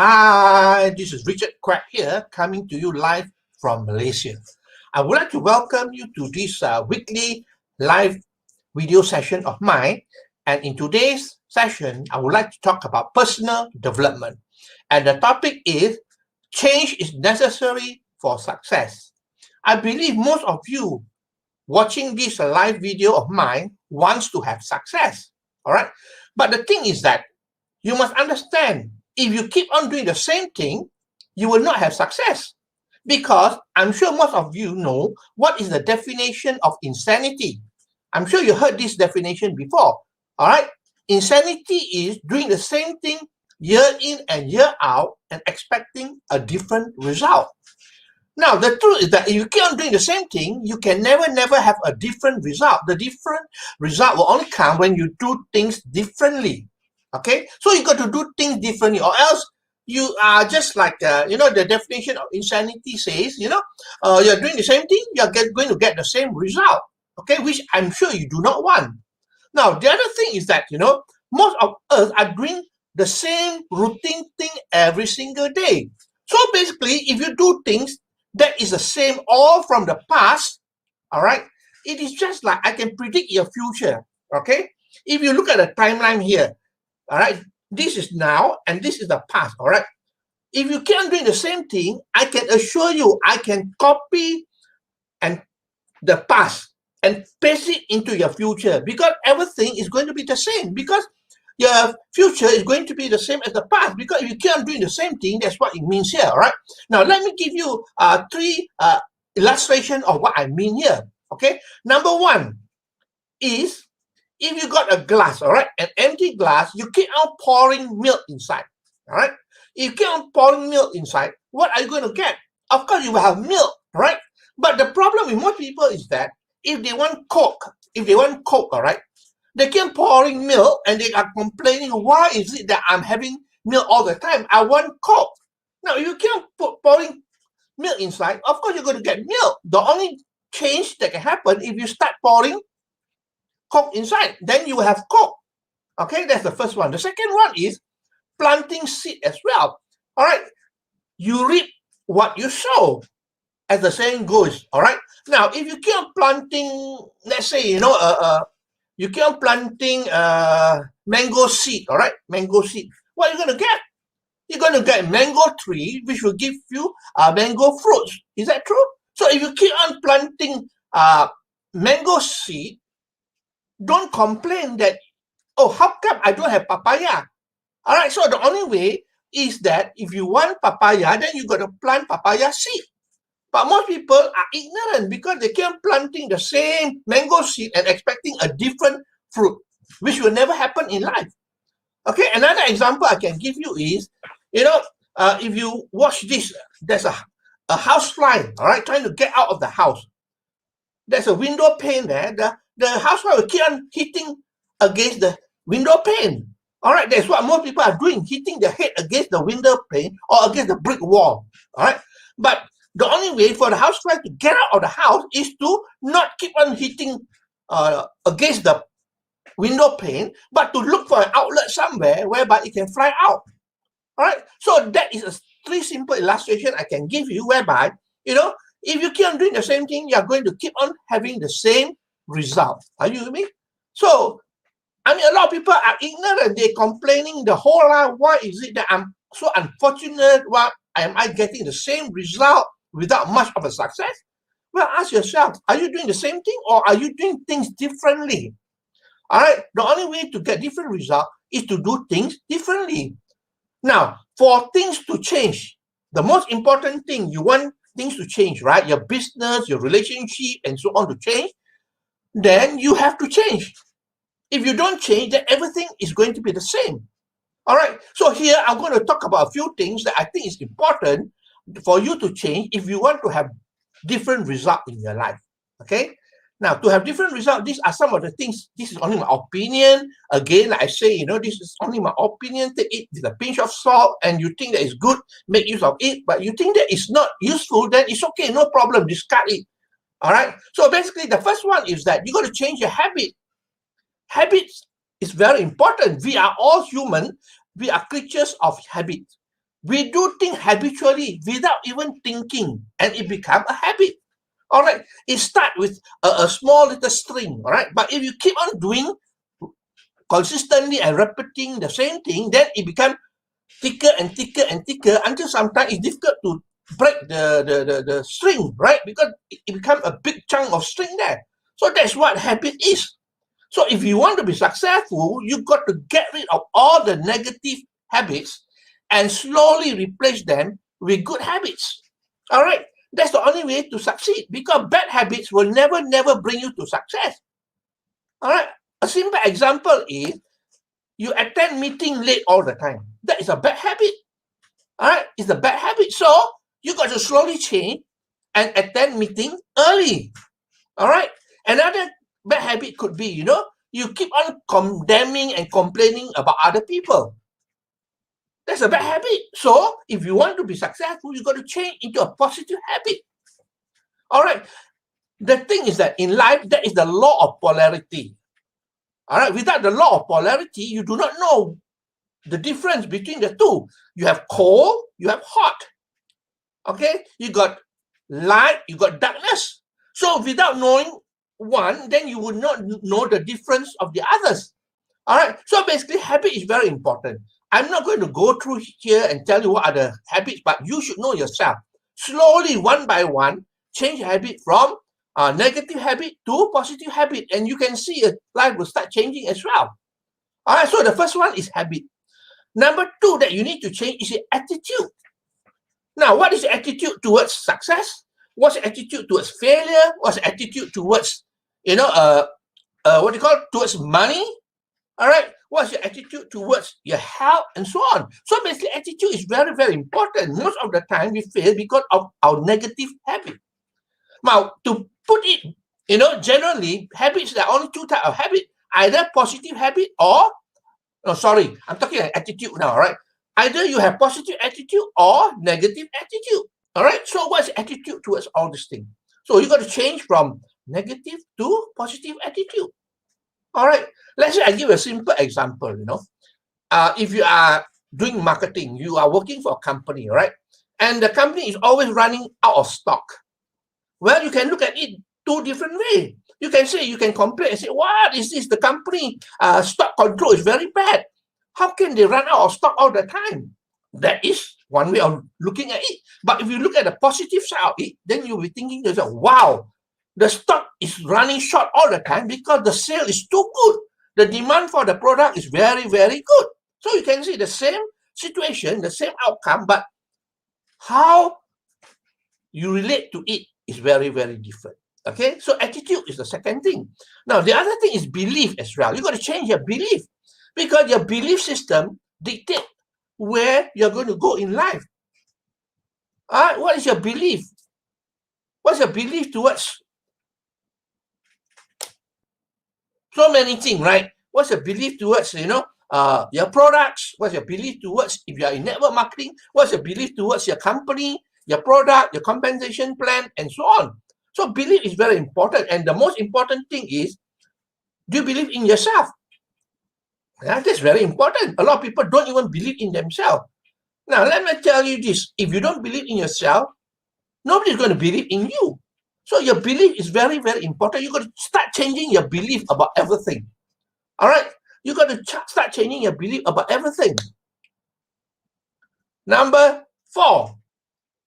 Hi, this is Richard Quack here, coming to you live from Malaysia. I would like to welcome you to this weekly live video session of mine. And in today's session, I would like to talk about personal development. And the topic is change is necessary for success. I believe most of you watching this live video of mine wants to have success. All right. But the thing is that you must understand, if you keep on doing the same thing, you will not have success. Because I'm sure most of you know what is the definition of insanity. I'm sure you heard this definition before. All right. Insanity is doing the same thing year in and year out and expecting a different result. Now, the truth is that if you keep on doing the same thing, you can never have a different result. The different result will only come when you do things differently. Okay, so you got to do things differently, or else you are just like the definition of insanity says, you're doing the same thing, you're going to get the same result. Okay, which I'm sure you do not want. Now, the other thing is that most of us are doing the same routine thing every single day. So basically, if you do things that is the same all from the past, all right, it is just like I can predict your future. Okay, if you look at the timeline here, all right, this is now and this is the past. All right, if you keep on doing the same thing, I can assure you I can copy and the past and paste it into your future, because everything is going to be the same, because your future is going to be the same as the past. Because if you keep on doing the same thing, that's what it means here. All right, now let me give you three illustration of what I mean here. Okay, number one is, if you got a glass, all right, an empty glass, you keep on pouring milk inside. All right, if you keep on pouring milk inside, what are you going to get? Of course you will have milk, right? But the problem with most people is that if they want Coke, all right, they keep pouring milk and they are complaining, why is it that I'm having milk all the time? I want Coke. Now, if you keep pouring milk inside, of course you're going to get milk. The only change that can happen if you start pouring Coke inside, then you will have Coke. Okay, that's the first one. The second one is planting seed as well. All right, you reap what you sow, as the saying goes. All right, now if you keep on planting, let's say you keep on planting mango seed. All right, mango seed, what are you going to get? You're going to get mango tree, which will give you mango fruits. Is that true? So if you keep on planting mango seed, don't complain that, oh, how come I don't have papaya? All right, so the only way is that if you want papaya, then you got to plant papaya seed. But most people are ignorant because they keep planting the same mango seed and expecting a different fruit, which will never happen in life. Okay, another example I can give you is, if you watch this, there's a housefly, all right, trying to get out of the house. There's a window pane there. The housefly will keep on hitting against the window pane. All right, that's what most people are doing, hitting their head against the window pane or against the brick wall. All right, but the only way for the housefly to get out of the house is to not keep on hitting against the window pane, but to look for an outlet somewhere whereby it can fly out. All right, so that is a three simple illustration I can give you, whereby if you keep on doing the same thing, you're going to keep on having the same result. Are you with me? So, I mean, a lot of people are ignorant. They're complaining the whole life. Why is it that I'm so unfortunate? Why am I getting the same result without much of a success? Well, ask yourself, are you doing the same thing or are you doing things differently? All right, the only way to get different result is to do things differently. Now, for things to change, the most important thing, you want things to change, right? Your business, your relationship, and so on to change, then you have to change. If you don't change, then everything is going to be the same. All right, so here I'm going to talk about a few things that I think is important for you to change if you want to have different result in your life. Okay, now to have different result, these are some of the things. This is only my opinion. Again, like I say, this is only my opinion. Take it with a pinch of salt, and you think that is good, make use of it. But you think that it's not useful, then it's okay, no problem, discard it. All right, so basically the first one is that you got to change your habit. Habits is very important. We are all human. We are creatures of habit. We do things habitually without even thinking, and it becomes a habit. All right, it starts with a small little string. All right, but if you keep on doing consistently and repeating the same thing, then it becomes thicker and thicker and thicker until sometimes it's difficult to break the string, right? Because it becomes a big chunk of string there. So that's what habit is. So if you want to be successful, you got to get rid of all the negative habits and slowly replace them with good habits. All right, that's the only way to succeed, because bad habits will never bring you to success. All right, a simple example is you attend meeting late all the time. That is a bad habit. All right, it's a bad habit. So you got to slowly change and attend meeting early. All right, another bad habit could be, you keep on condemning and complaining about other people. That's a bad habit. So if you want to be successful, you got to change into a positive habit. All right. The thing is that in life, there is the law of polarity. All right. Without the law of polarity, you do not know the difference between the two. You have cold, you have hot. Okay. You got light, you got darkness. So without knowing one, then you would not know the difference of the others. All right. So basically, habit is very important. I'm not going to go through here and tell you what are the habits, but you should know yourself. Slowly, one by one, change habit from a negative habit to positive habit, and you can see life will start changing as well. All right. So the first one is habit. Number two that you need to change is your attitude. Now, what is your attitude towards success? What's your attitude towards failure? What's your attitude towards, what do you call it? Towards money? All right. What's your attitude towards your health and so on? So basically, attitude is very, very important. Most of the time, we fail because of our negative habit. Now, to put it, generally, habits, there are only two types of habit. Either positive habit or, I'm talking about attitude now, right? Either you have positive attitude or negative attitude. All right. So what's your attitude towards all these things? So you got to change from negative to positive attitude. All right. Let's say I give a simple example. If you are doing marketing, you are working for a company, right? And the company is always running out of stock. Well, you can look at it two different ways. You can complain and say, what is this? The company stock control is very bad. How can they run out of stock all the time? That is one way of looking at it. But if you look at the positive side of it, then you'll be thinking to yourself, wow, the stock is running short all the time because the sale is too good. The demand for the product is very, very good. So you can see the same situation, the same outcome, but how you relate to it is very, very different. Okay, so attitude is the second thing. Now, the other thing is belief as well. You got to change your belief, because your belief system dictates where you're going to go in life. What is your belief? What's your belief towards so many things, right? What's your belief towards, your products? What's your belief towards, if you're in network marketing, what's your belief towards your company, your product, your compensation plan, and so on? So belief is very important. And the most important thing is, do you believe in yourself? Yeah, that's very important. A lot of people don't even believe in themselves. Now, let me tell you this. If you don't believe in yourself, nobody's going to believe in you. So your belief is very, very important. You got to start changing your belief about everything. All right? You got to start changing your belief about everything. Number 4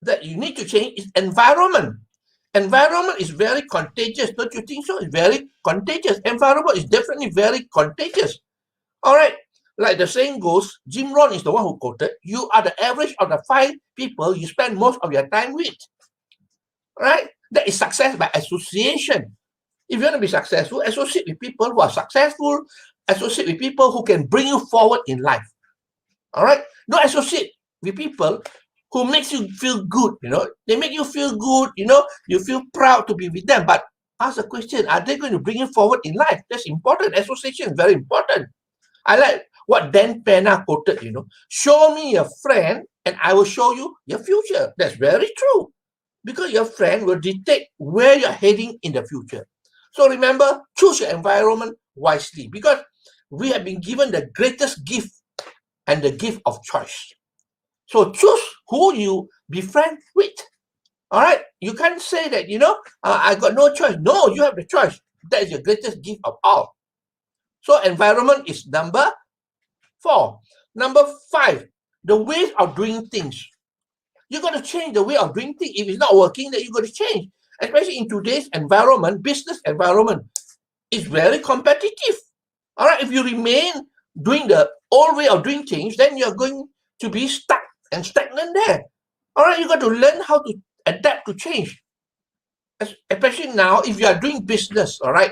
that you need to change is environment. Environment is very contagious. Don't you think so? It's very contagious. Environment is definitely very contagious. All right. Like the saying goes, Jim Rohn is the one who quoted, you are the average of the 5 people you spend most of your time with. All right? That is success by association. If you want to be successful, associate with people who are successful, associate with people who can bring you forward in life. All right? Don't associate with people who makes you feel good, They make you feel good, you feel proud to be with them. But ask the question, are they going to bring you forward in life? That's important. Association is very important. I like what Dan Pena quoted, show me your friend and I will show you your future. That's very true, because your friend will dictate where you're heading in the future. So remember, choose your environment wisely, because we have been given the greatest gift and the gift of choice. So choose who you befriend with. All right, you can't say that, I got no choice. No, you have the choice. That is your greatest gift of all. So environment is number 4. Number 5, the ways of doing things. You got to change the way of doing things. If it's not working, then you got to change. Especially in today's environment, business environment, it's very competitive. All right, if you remain doing the old way of doing things, then you're going to be stuck and stagnant there. All right, you got to learn how to adapt to change. Especially now, if you are doing business, all right,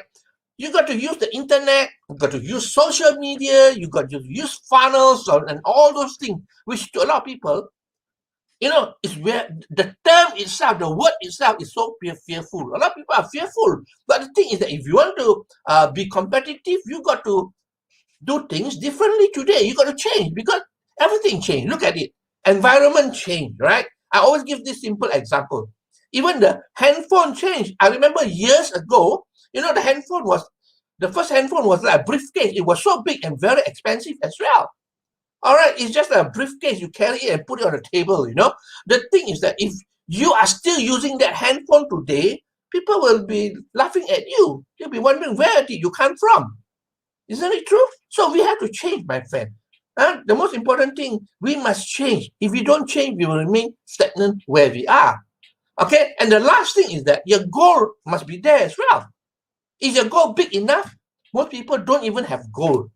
you got to use the internet, you got to use social media, you got to use funnels and all those things, which to a lot of people, it's where the term itself, the word itself is so fearful. A lot of people are fearful. But the thing is that if you want to be competitive, you got to do things differently today. You got to change because everything changed. Look at it. Environment change, right? I always give this simple example. Even the handphone changed. I remember years ago, the first handphone was like a briefcase. It was so big and very expensive as well. All right, it's just a briefcase. You carry it and put it on the table, The thing is that if you are still using that handphone today, people will be laughing at you. They'll be wondering, where did you come from? Isn't it true? So we have to change, my friend. The most important thing, we must change. If we don't change, we will remain stagnant where we are. Okay, and the last thing is that your goal must be there as well. Is your goal big enough? Most people don't even have goal.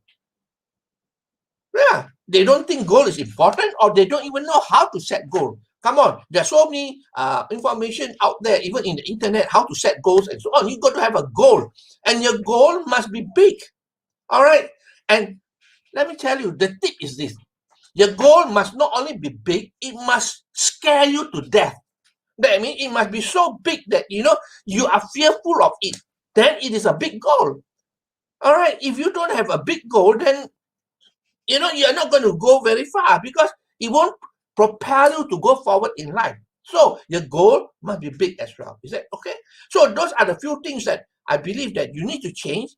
Yeah, they don't think goal is important, or they don't even know how to set goal. Come on, there's so many information out there, even in the internet, how to set goals and so on. You got to have a goal, and your goal must be big. All right, and let me tell you, the tip is this: your goal must not only be big, it must scare you to death. That means it must be so big that you are fearful of it. Then it is a big goal. All right, if you don't have a big goal, then you're not going to go very far because it won't propel you to go forward in life. So your goal must be big as well. Is that okay? So those are the few things that I believe that you need to change,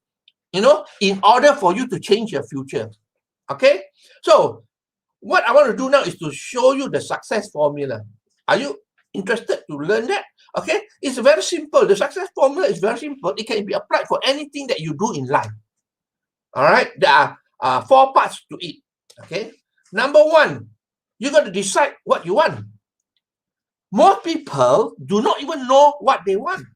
in order for you to change your future. Okay? So what I want to do now is to show you the success formula. Are you interested to learn that? Okay? It's very simple. The success formula is very simple. It can be applied for anything that you do in life. All right? There are 4 parts to it. Okay? Number 1, you got to decide what you want. Most people do not even know what they want.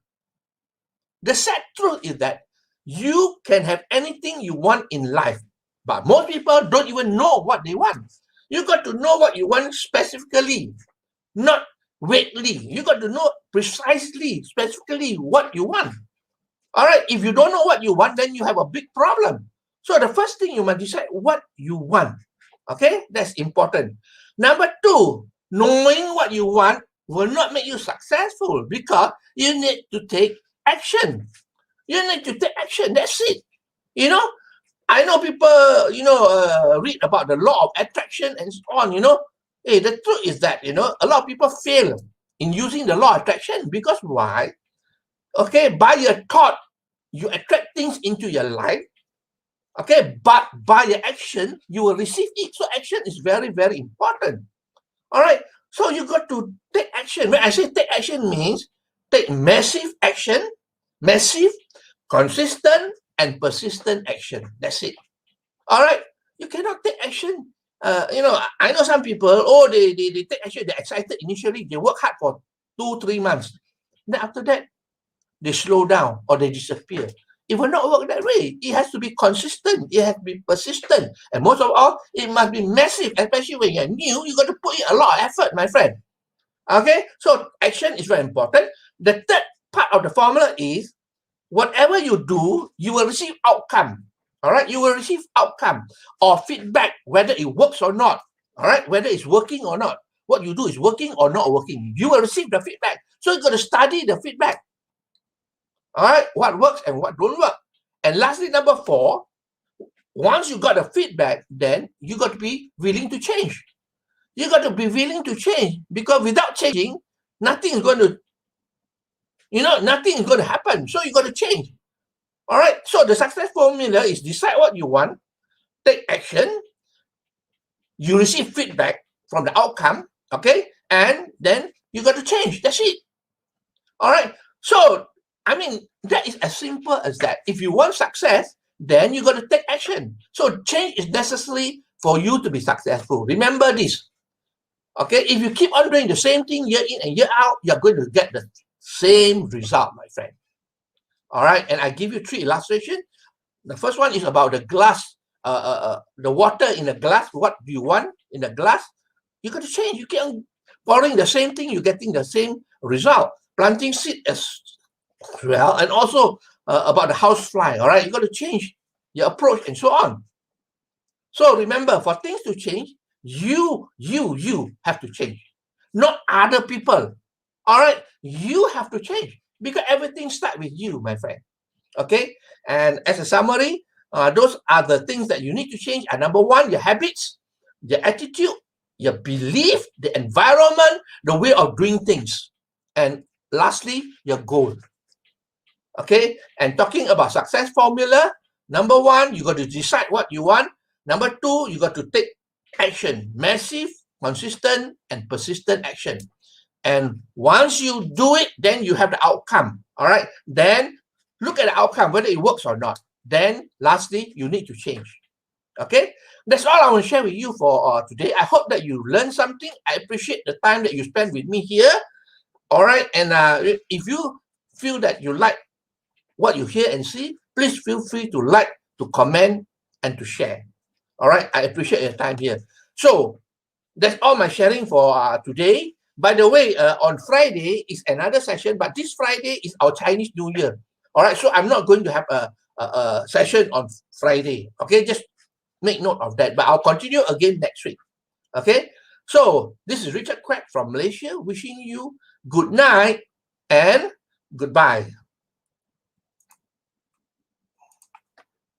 The sad truth is that you can have anything you want in life, but most people don't even know what they want. You got to know what you want specifically, not vaguely. You got to know precisely, specifically what you want. All right, if you don't know what you want, then you have a big problem. So the first thing, you must decide what you want. Okay, that's important. Number 2, knowing what you want will not make you successful because you need to take action. You need to take action. That's it. I know people, read about the law of attraction and so on, Hey, the truth is that, a lot of people fail in using the law of attraction because why? Okay, by your thought, you attract things into your life. Okay, but by your action, you will receive it. So action is very, very important. All right, so you got to take action. When I say take action means take massive action, massive, consistent, and persistent action. That's it. All right, you cannot take action. I know some people, they take action, they're excited initially, they work hard for 2-3 months. Then after that, they slow down or they disappear. It will not work that way. It has to be consistent. It has to be persistent. And most of all, it must be massive, especially when you're new. You got to put in a lot of effort, my friend. Okay? So action is very important. The third part of the formula is whatever you do, you will receive outcome. All right? You will receive outcome or feedback, whether it works or not. All right? Whether it's working or not. What you do is working or not working. You will receive the feedback. So you got to study the feedback. All right, what works and what don't work. And lastly, number 4, once you got the feedback, then you got to be willing to change. You got to be willing to change because without changing, nothing is going to, nothing is going to happen. So you got to change. All right, so the success formula is decide what you want, take action, you receive feedback, from the outcome, okay? And then you got to change. That's it. All right. So, I mean, that is as simple as that. If you want success, then you got to take action. So, change is necessary for you to be successful. Remember this. Okay. If you keep on doing the same thing year in and year out, you're going to get the same result, my friend. All right. And I give you 3 illustrations. The first one is about the glass, the water in a glass. What do you want in the glass? You got to change. You keep on following the same thing, you're getting the same result. Planting seed as well, and also about the house fly. All right, you got to change your approach and so on. So remember, for things to change, you have to change, not other people. All right, you have to change because everything starts with you, my friend. Okay, and as a summary, those are the things that you need to change. And number 1, your habits, your attitude, your belief, the environment, the way of doing things, and lastly, your goal. Okay, and talking about success formula, number 1, you got to decide what you want. Number 2, you got to take action, massive, consistent, and persistent action. And once you do it, then you have the outcome. All right, then look at the outcome, whether it works or not. Then lastly, you need to change. Okay, that's all I want to share with you for today. I hope that you learned something. I appreciate the time that you spent with me here. All right, and if you feel that you like what you hear and see, please feel free to like, to comment, and to share. All right, I appreciate your time here. So that's all my sharing for today. By the way, on Friday is another session, but this Friday is our Chinese New Year. All right, so I'm not going to have a session on Friday. Okay, just make note of that. But I'll continue again next week. Okay, so this is Richard Quek from Malaysia, wishing you good night and goodbye.